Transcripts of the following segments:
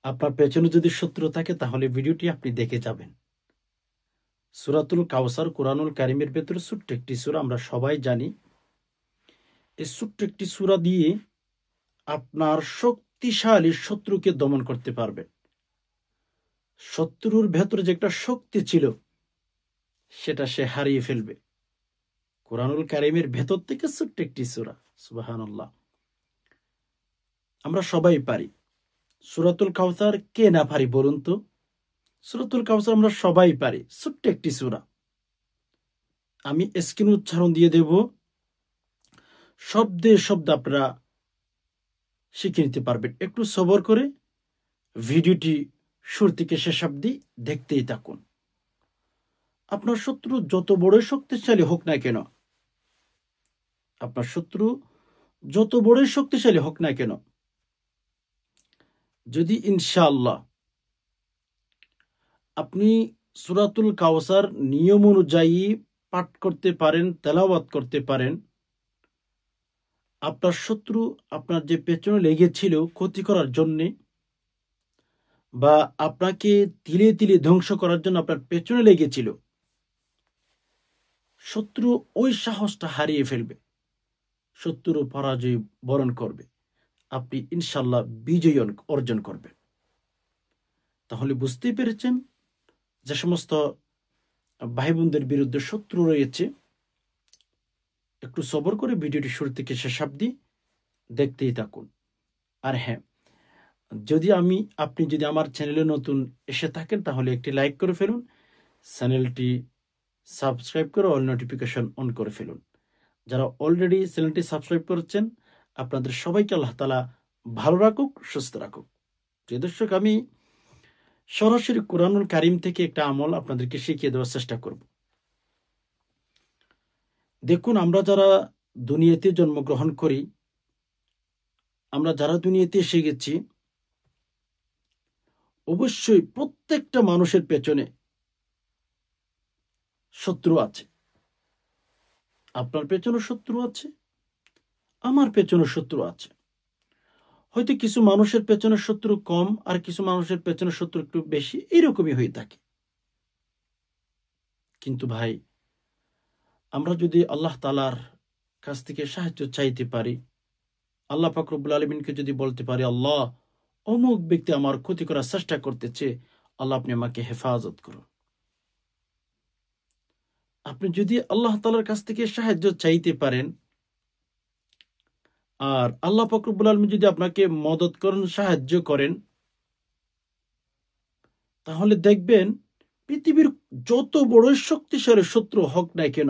আপনার পেছনে যদি শত্রু থাকে তাহলে ভিডিওটি আপনি দেখে যাবেন। সূরাতুল কাউসার কোরআনুল কারীমের ভেতরে ছোট্ট একটি সূরা, আমরা সবাই জানি। এই ছোট্ট একটি সূরা দিয়ে আপনার শক্তিশালী শত্রুকে দমন করতে পারবেন। শত্রুর ভেতরে যে একটা শক্তি ছিল সেটা সে হারিয়ে ফেলবে। কোরআনুল কারীমের ভেতর থেকে ছোট্ট একটি সূরা, সুবহানাল্লাহ। আমরা সবাই পারি। সূরাতুল কাউসার কে না পারি বলুন তো? সূরাতুল কাউসার আমরা সবাই পারি, ছোট্ট একটি সূরা। আমি স্ক্রিন উচ্চারণ দিয়ে দেব, শব্দে শব্দ আপনারা শিখে নিতে পারবেন। একটু সবর করে ভিডিওটি শুরু থেকে শেষ অবধি দেখতেই থাকুন। আপনার শত্রু যত বড় শক্তিশালী হোক না কেন, আপনার শত্রু যত বড় শক্তিশালী হোক না কেন, যদি ইনশাআল্লাহ আপনি সূরাতুল কাউসার নিয়ম অনুযায়ী পাঠ করতে পারেন, তেলাওয়াত করতে পারেন, আপনার শত্রু আপনার যে পেছনে লেগেছিল ক্ষতি করার জন্যে বা আপনাকে তিলে তিলে ধ্বংস করার জন্য আপনার পেছনে লেগেছিল, শত্রু ওই সাহসটা হারিয়ে ফেলবে, শত্রু পরাজয় বরণ করবে, আপনি ইনশাল্লাহ বিজয় অর্জন করবেন। তাহলে বুঝতেই পেরেছেন যে সমস্ত ভাই বোনদের বিরুদ্ধে শত্রু রয়েছে, একটু সবর করে ভিডিওটি শুরু থেকে শেষ অবধি দেখতেই থাকুন। আর হ্যাঁ, আপনি যদি আমার চ্যানেলে নতুন এসে থাকেন তাহলে একটি লাইক করে ফেলুন, চ্যানেলটি সাবস্ক্রাইব করে অল নোটিফিকেশন অন করে ফেলুন। যারা অলরেডি চ্যানেলটি সাবস্ক্রাইব করেছেন আপনাদের সবাইকে আল্লাহ তাআলা ভালো রাখুক, সুস্থ রাখুক। প্রিয় দর্শক, আমি সরাসরি কোরআনুল কারীম থেকে একটা আমল আপনাদেরকে শিখিয়ে দেওয়ার চেষ্টা করব। দেখুন, আমরা যারা দুনিয়াতে জন্মগ্রহণ করি, আমরা যারা দুনিয়াতে এসে গেছি, অবশ্যই প্রত্যেকটা মানুষের পেছনে শত্রু আছে। আপনার পেছনে শত্রু আছে, আমার পেছনে শত্রু আছে। হয়তো কিছু মানুষের পেছনে শত্রু কম আর কিছু মানুষের পেছনে শত্রু একটু বেশি, এরকমই হয়ে থাকে। কিন্তু ভাই, আমরা যদি আল্লাহ তাআলার কাছ থেকে সাহায্য চাইতে পারি, আল্লাহ পাক রব্বুল আলামিনকে যদি বলতে পারি, আল্লাহ, অমুক ব্যক্তি আমার ক্ষতি করার চেষ্টা করতেছে, আল্লাহ আপনি আমাকে হেফাজত করুন। আপনি যদি আল্লাহ তাআলার কাছ থেকে সাহায্য চাইতে পারেন আর আল্লাহ পাক রব্বুল আলামিন যদি আপনাকে মদদ করেন, সাহায্য করেন, তাহলে দেখবেন পৃথিবীর যত বড় শক্তিশালী শত্রু হোক না কেন,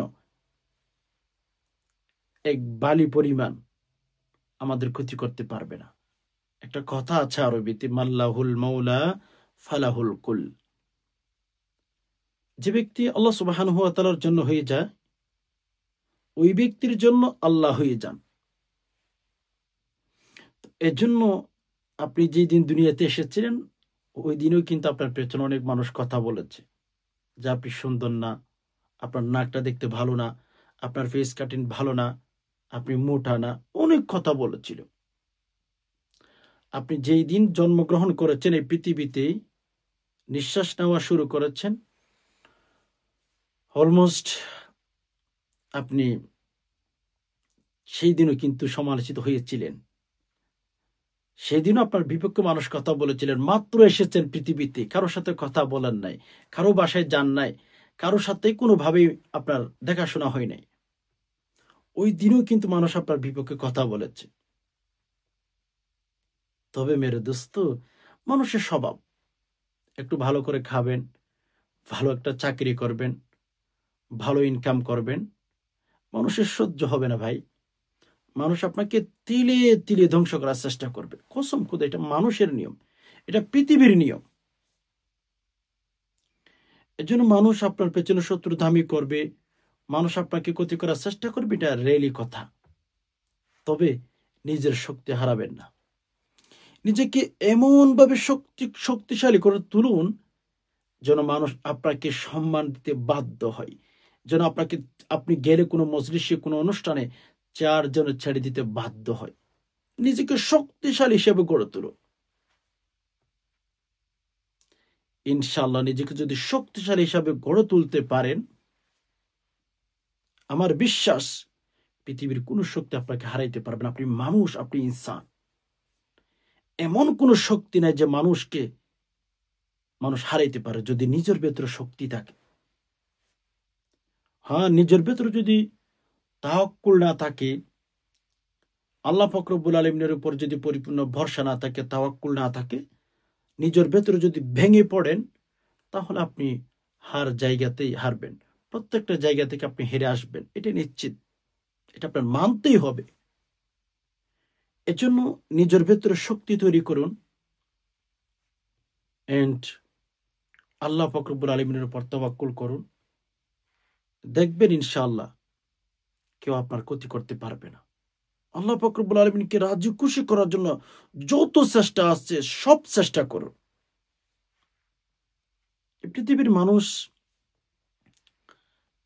এক বালি পরিমাণ আমাদের ক্ষতি করতে পারবে না। একটা কথা আছে আরবিতে, মাল্লাহুল মাওলা ফালাহুল কুল। যে ব্যক্তি আল্লাহ সুবহানাহু ওয়া তাআলার জন্য হয়ে যায়, ওই ব্যক্তির জন্য আল্লাহ হয়ে যান। এজন্য আপনি যেই দিন দুনিয়াতে এসেছিলেন, ওই দিনও কিন্তু আপনার পেছনে অনেক মানুষ কথা বলেছে যে আপনি সুন্দর না, আপনার নাকটা দেখতে ভালো না, আপনার ফেস কাটিং ভালো না, আপনি মোটা না, অনেক কথা বলেছিল। আপনি যেই দিন জন্মগ্রহণ করেছেন, এই পৃথিবীতে নিঃশ্বাস নেওয়া শুরু করেছেন, অলমোস্ট আপনি সেই দিনও কিন্তু সমালোচিত হয়েছিলেন। সেদিনও আপনার বিপক্ষে মানুষ কথা বলেছিলেন। মাত্র এসেছেন পৃথিবীতে, কারোর সাথে কথা বলেন নাই, কারো বাসায় যান নাই, কারোর সাথে কোনোভাবেই আপনার দেখাশোনা হয় নাই, ওই দিনও কিন্তু মানুষ আপনার বিপক্ষে কথা বলেছে। তবে মেরে দোস্ত, মানুষের স্বভাব, একটু ভালো করে খাবেন, ভালো একটা চাকরি করবেন, ভালো ইনকাম করবেন, মানুষের সহ্য হবে না ভাই। মানুষ আপনাকে তিলে তিলে ধ্বংস করার চেষ্টা করবে। কসম খোদা, এটা মানুষের নিয়ম, এটা পৃথিবীর নিয়ম। এজন্য মানুষ আপনার পেছনে শত্রুতামি করবে, মানুষ আপনাকে ক্ষতি করার চেষ্টা করবে, এটা রেলি কথা। তবে নিজের শক্তি হারাবেন না। নিজেকে এমনভাবে শক্তিশালী করে তুলুন যেন মানুষ আপনাকে সম্মান দিতে বাধ্য হয়, যেন আপনি গেলে কোনো মজলিসে, কোনো অনুষ্ঠানে চেয়ার যেন ছেড়ে দিতে বাধ্য হয়। নিজেকে শক্তিশালী হিসেবে গড়ে তুলুন। ইনশাআল্লাহ নিজেকে যদি শক্তিশালী হিসাবে গড়ে তুলতে পারেন, আমার বিশ্বাস পৃথিবীর কোন শক্তি আপনাকে হারাইতে পারবে না। আপনি মানুষ, আপনি ইনসান। এমন কোন শক্তি নাই যে মানুষ হারাইতে পারে, যদি নিজের ভেতরে শক্তি থাকে। হ্যাঁ, নিজের ভেতরে যদি তাওয়াক্কুল না থাকে, আল্লাহ পাক রব্বুল আলামিনের উপর যদি পরিপূর্ণ ভরসা না থাকে, তাওয়াক্কুল না থাকে, নিজের ভেতরে যদি ভেঙে পড়েন, তাহলে আপনি জায়গাতেই হারবেন। প্রত্যেকটা জায়গা থেকে আপনি হেরে আসবেন, এটা নিশ্চিত। এটা আপনার মানতেই হবে। এজন্য নিজের ভেতরে শক্তি তৈরি করুন এন্ড আল্লাহ পাক রব্বুল আলামিনের উপর তাওয়াক্কুল করুন। দেখবেন ইনশাআল্লাহ কেউ আপনার ক্ষতি করতে পারবে না। আল্লাহ পাক রব্বুল আলামিনকে রাজি খুশি করার জন্য যত চেষ্টা আছে সব চেষ্টা করুন। এই পৃথিবীর মানুষ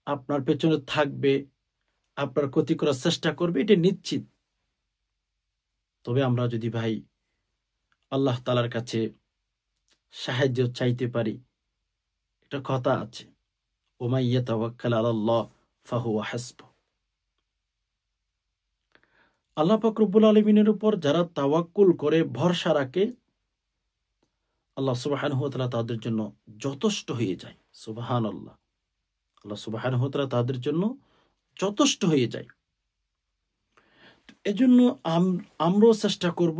আপনার পেছনে থাকবে, আপনার ক্ষতি করার চেষ্টা করবে, এটা নিশ্চিত। তবে আমরা যদি ভাই আল্লাহ তাআলার কাছে সাহায্য চাইতে পারি, এটা কথা আছে, ওমাই ইয়াতাওয়াক্কাল আলাল্লাহ ফাহুয়া হাসবুহ। আল্লাহ পাক রব্বুল আলামিনের উপর যারা তাওয়াক্কুল করে, ভরসা রাখে, আল্লাহ সুবহানাহু ওয়া তাআলা তাদের জন্য যথেষ্ট হয়ে যায়। সুবহানাল্লাহ। আল্লাহ সুবহানাহু ওয়া তাআলা তাদের জন্য যথেষ্ট হয়ে যায়। এজন্য আমরাও চেষ্টা করব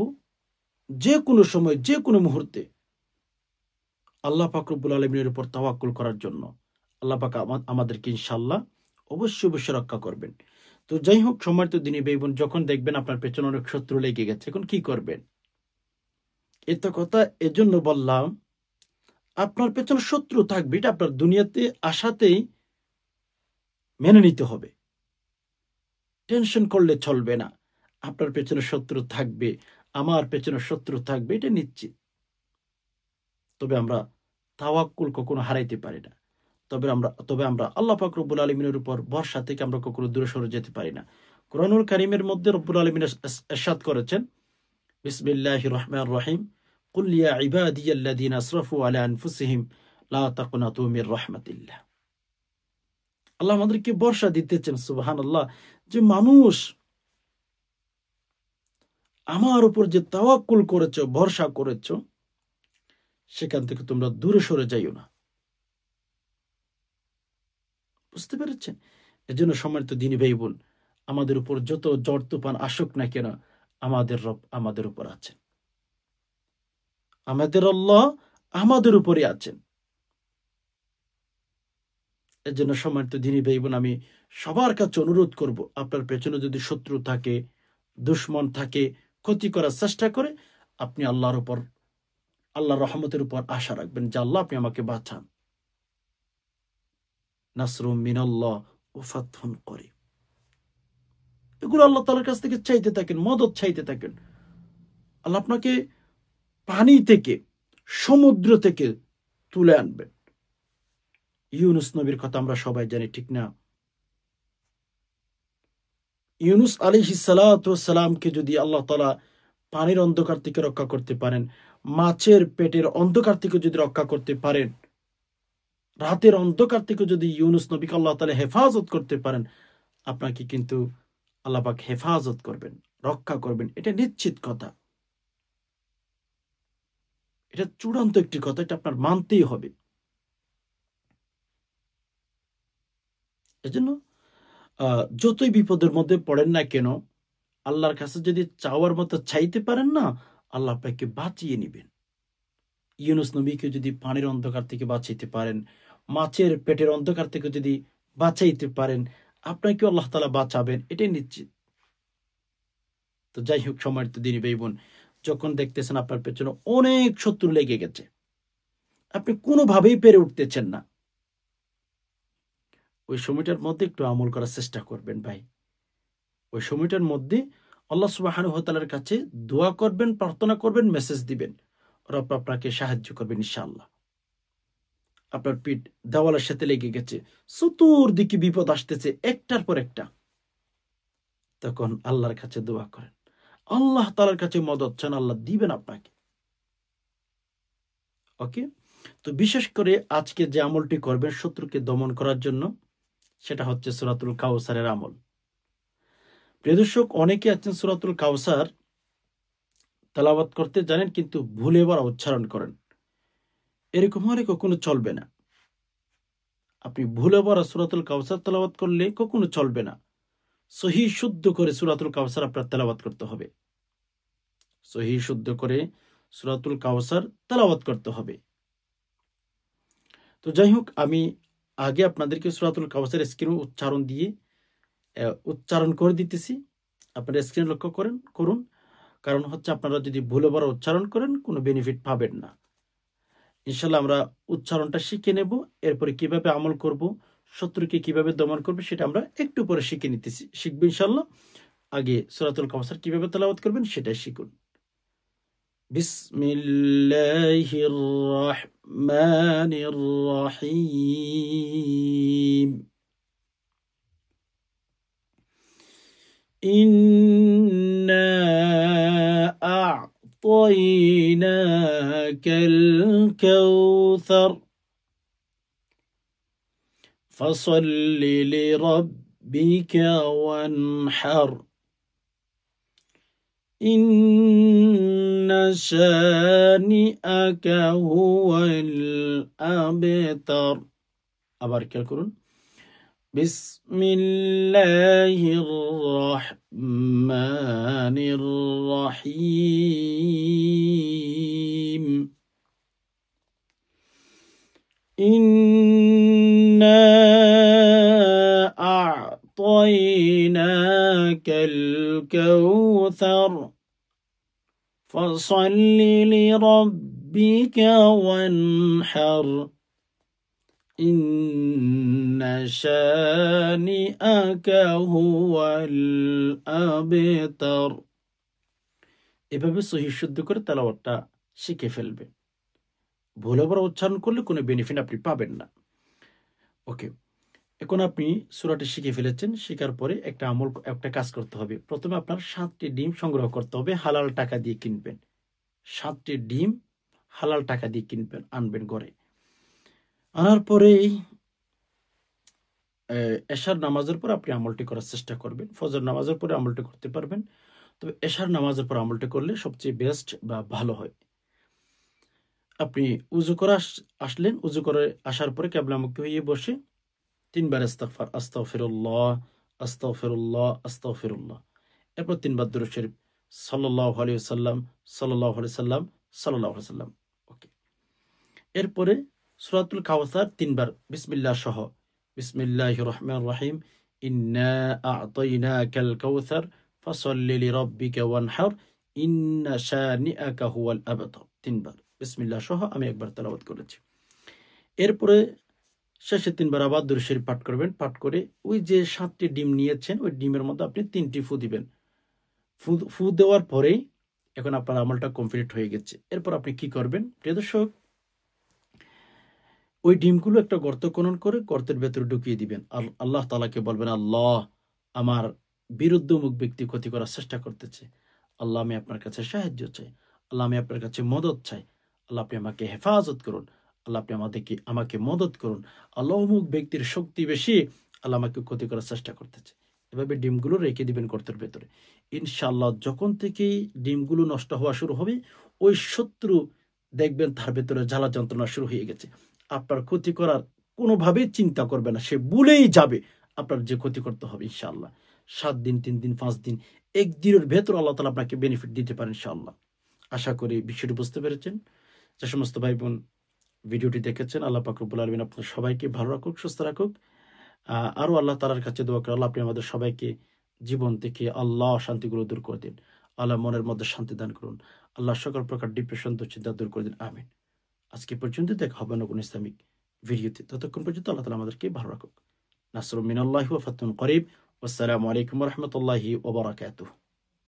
যে কোনো সময়, যে কোনো মুহূর্তে আল্লাহ পাক রব্বুল আলামিনের উপর তাওয়াক্কুল করার জন্য। আল্লাহ পাক আমাদেরকে ইনশাআল্লাহ অবশ্যই রক্ষা করবেন। তো যাই হোক, সম্মানিত দিনী ভাই বোন, যখন দেখবেন আপনার পেছনে অনেক শত্রু লেগে গেছে, এখন কি করবেন? এত কথা এজন্য বললাম, আপনার পেছনে শত্রু থাকবে, এটা আপনার দুনিয়াতে আসাতেই মেনে নিতে হবে। টেনশন করলে চলবে না। আপনার পেছনে শত্রু থাকবে, আমার পেছনে শত্রু থাকবে, এটা নিশ্চিত। তবে আমরা তাওয়াক্কুল কখনো হারাইতে পারি না। তবে আমরা আল্লাহ পাক রব্বুল আলামিনের উপর ভরসা থেকে আমরা কখনো দূরে সরে যেতে পারি না। কুরআনুল কারীমের মধ্যে রব্বুল আলামিন ইরশাদ করেছেন, বিসমিল্লাহির রহমানির রহিম, কুল ইয়া ইবাদিয়াল্লাযীনা আসরাফু আলা আনফুসিহিম লা তাকনাতু মির রাহমাতিল্লাহ। আল্লাহ আমাদেরকে ভরসা দিতেছেন, সুবহানাল্লাহ, যে মানুষ আমার উপর যে তাওয়াক্কুল করেছো, ভরসা করেছো, সেখান থেকে তোমরা দূরে সরে যাইও না। বুঝতে পেরেছেন? এজন্য সম্মানিত দিনী ভাই বোন, আমাদের উপর যত ঝড় তুফান আসুক না কেন, আমাদের রব আমাদের উপর আছেন। আমাদের আল্লাহ আমাদের উপরে আছেন। এজন্য সম্মানিত দিনী ভাই বোন, আমি সবার কাছে অনুরোধ করব, আপনার পেছনে যদি শত্রু থাকে, দুশমন থাকে, ক্ষতি করার চেষ্টা করে, আপনি আল্লাহর রহমতের উপর আশা রাখবেন যে আল্লাহ আপনি আমাকে বাঁচান। নাসরুম মিনাল্লাহ ওয়া ফাতহুন করিব। এগুলো আল্লাহ তাআলার কাছ থেকে চাইতে থাকেন, মদদ চাইতে থাকেন। আল্লাহ আপনাকে পানি থেকে, সমুদ্র থেকে তুলে আনবেন। ইউনুস নবীর কথা আমরা সবাই জানি, ঠিক না? ইউনুস আলাইহিস সালাতু ওয়াস সালামকে যদি আল্লাহ তাআলা পানির অন্ধকার থেকে রক্ষা করতে পারেন, মাছের পেটের অন্ধকার থেকে যদি রক্ষা করতে পারেন, রাতের অন্ধকার থেকে যদি ইউনুস নবীকে আল্লাহ তাআলা হেফাজত করতে পারেন, আপনাকে কিন্তু আল্লাহ পাক হেফাজত করবেন, রক্ষা করবেন, এটা নিশ্চিত কথা। এটা চূড়ান্ত একটি কথা, এটা আপনার মানতেই হবে। এজন্য যতই বিপদের মধ্যে পড়েন না কেন, আল্লাহর কাছে যদি চাওয়ার মতো চাইতে পারেন না, আল্লাহ আপনাকে বাঁচিয়ে নেবেন। ইউনুস নবীকে যদি পানির অন্ধকার থেকে বাঁচাইতে পারেন, মাছের পেটের অন্ধকার থেকে যদি বাঁচাইতে পারেন, আপনাকে আল্লাহ তাআলা বাঁচাবেন, এটাই নিশ্চিত। তো যাই হোক, সম্মানিত দিনী ভাই বোন, যখন দেখতেছেন আপনার পেছনে অনেক শত্রু লেগে গেছে, আপনি কোনোভাবেই পেরে উঠতেছেন না, ওই সময়টার মধ্যে একটু আমল করার চেষ্টা করবেন ভাই। ওই সময়টার মধ্যে আল্লাহ সুবহানাহু ওয়া তাআলার কাছে দোয়া করবেন, প্রার্থনা করবেন, মেসেজ দিবেন, রব আপনাকে সাহায্য করবেন ইনশাআল্লাহ। আপনার পিঠ দেওয়ালের সাথে লেগে গেছে, চতুর্দিকে বিপদ আসতেছে একটার পর একটা, তখন আল্লাহর কাছে দোয়া করেন, আল্লাহ তাআলার কাছে মদদ চান, আল্লাহ দিবেন আপনাকে। ওকে, তো বিশেষ করে আজকে যে আমলটি করবেন শত্রুকে দমন করার জন্য, সেটা হচ্ছে সূরাতুল কাউসারের আমল। প্রিয় দর্শক, অনেকে আছেন সূরাতুল কাউসার তেলাওয়াত করতে জানেন কিন্তু ভুলে বা উচ্চারণ করেন। এরকম হলে কখনো চলবে না। আপনি ভুলে বড় সূরাতুল কাউসার তেলাওয়াত করলে কখনো চলবে না। সহি শুদ্ধ করে সূরাতুল কাউসার আপনার তেলাওয়াত করতে হবে। সহি শুদ্ধ করে সূরাতুল কাউসার তেলাওয়াত করতে হবে। তো যাই হোক, আমি আগে আপনাদেরকে সূরাতুল কাউসার স্ক্রিনে উচ্চারণ করে দিতেছি। আপনারা স্ক্রিনে লক্ষ্য করুন। কারণ হচ্ছে আপনারা যদি ভুলে বড় উচ্চারণ করেন কোনো বেনিফিট পাবেন না। ইনশাল্লাহ আমরা উচ্চারণটা শিখে নেব, এরপরে কিভাবে আমল করব, শত্রুকে কিভাবে দমন করবে সেটা আমরা একটু পরে শিখবো ইনশাল্লাহ। আগে সূরাতুল কাউসার কিভাবে তেলাওয়াত করবেন সেটাই শিখুন। বিসমিল্লাহির রহমানির রহিম। ইন্না আ'তাইনাকাল কাউসার ফাসাল্লি লিরাব্বিকা ওয়ানহার ইন্না শানিআকা হুয়াল আবতার। আবার খেয়াল করুন। বিসমিল্লাহির রহমানির রহিম। ইন্না আ'তাইনাকাল কাউসার ফাসাল্লি লিরাব্বিকা ওয়ানহার ইন্না শানিআকা হুয়াল আবতার। এভাবে সহি শুদ্ধ করে তেলাওয়াতটা শিখে ফেলবে। ভুলে বড় উচ্চারণ করলে কোনো বেনিফিট আপনি পাবেন না। ওকে, এখন আপনি সূরাটি শিখে ফেলেছেন। শেখার পরে একটা কাজ করতে হবে। প্রথমে আপনার 7টি ডিম সংগ্রহ করতে হবে, হালাল টাকা দিয়ে কিনবেন। 7টি ডিম হালাল টাকা দিয়ে আনবেন ঘরে। আনার পরেই এশার নামাজের পর আপনি আমলটি করার চেষ্টা করবেন। ফজর নামাজের পরে আমলটি করতে পারবেন, তবে এশার নামাজের পর আমলটি করলে সবচেয়ে বেস্ট বা ভালো হয়। আপনি উজু করে আসলেন, উজু করে আসার পরে কিবলামুখী হয়ে বসে 3 বার ইস্তিগফার, আস্তাগফিরুল্লাহ আস্তাগফিরুল্লাহ আস্তাগফিরুল্লাহ, এরপর 3 বার দুরূদ শরীফ, সাল্লাল্লাহু আলাইহি ওয়াসাল্লাম সাল্লাল্লাহু আলাইহি ওয়াসাল্লাম সাল্লাল্লাহু আলাইহি ওয়াসাল্লাম। ওকে, এরপরে সূরাতুল কাউসার 3 বার বিসমিল্লাহ সহ, বিসমিল্লাহির রহমানির রহিম। ইন্না আ'তাইনাকাল কাউসার ফাসাল্লি লিরাব্বিকা ওয়ানহার ইন্না শানিআকা হুয়াল আবতার। 3 বার বিসমিল্লাহ সহ আমি একবার তেলাওয়াত করেছি। এরপরে শেষে 3 বার আবার দুরূদ শরীফ পাঠ করবেন। পাঠ করে ওই যে 7টি ডিম নিয়েছেন ওই ডিমের মধ্যে আপনি 3টি ফু দিবেন। ফু দেওয়ার পরেই এখন আপনার আমলটা কমপ্লিট হয়ে গেছে। এরপর আপনি কি করবেন প্রিয় দর্শক, ওই ডিমগুলো একটা গর্ত খনন করে গর্তের ভেতরে ঢুকিয়ে দিবেন। আল্লাহ তাআলাকে বলবেন, আল্লাহ, আমার বিরুদ্ধমুখ ব্যক্তি ক্ষতি করার চেষ্টা করতেছে, আল্লাহ আমি আপনার কাছে সাহায্য চাই, আল্লাহ আমি আপনার কাছে মদত চাই, আল্লাহ আপনি আমাকে হেফাজত করুন, আল্লাহ আপনি আমাকে মদত করুন, আল্লাহ অমুক ব্যক্তির শক্তি বেশি, আল্লাহ আমাকে ক্ষতি করার চেষ্টা করতেছে। এভাবে ডিমগুলো রেখে দিবেন গর্তের ভেতরে। ইনশাআল্লাহ যখন থেকেই ডিমগুলো নষ্ট হওয়া শুরু হবে, ওই শত্রু দেখবেন তার ভেতরে জ্বালা যন্ত্রণা শুরু হয়ে গেছে। আপনার ক্ষতি করার কোনোভাবেই চিন্তা করবে না, সে ভুলেই যাবে আপনার যে ক্ষতি করতে হবে। ইনশাআল্লাহ 7 দিন, 3 দিন, 5 দিন, 1 দিনের ভেতর আল্লাহ তাআলা আপনাকে বেনিফিট দিতে পারেন ইনশাআল্লাহ। আশা করি বিষয়টি বুঝতে পেরেছেন। যে সমস্ত ভাই বোন ভিডিওটি দেখেছেন, আল্লাহ পাক রব্বুল আলামিন আপনাদের সবাইকে ভালো রাখুক, সুস্থ রাখুক। আরো আল্লাহ তাআলার কাছে দোয়া করি, আল্লাহ আপনি আমাদের সবাইকে জীবন থেকে আল্লাহ শান্তিগুলো দূর করে দিন। আল্লাহ মনের মধ্যে শান্তি দান করুন। আল্লাহ সকল প্রকার ডিপ্রেশন, দুশ্চিন্তা দূর করে দিন। আমিন। আজকে পর্যন্ত দেখা হবে না কোনো ইসলামিক ভিডিওতে। ততক্ষণ পর্যন্ত আল্লাহ তাআলা আমাদেরকে ভালো রাখুক। নাসরুম মিনাল্লাহি ওয়া ফাতহুন করিব। ওয়াসসালামু আলাইকুম ওয়া রাহমাতুল্লাহি ওয়া বারাকাতুহু।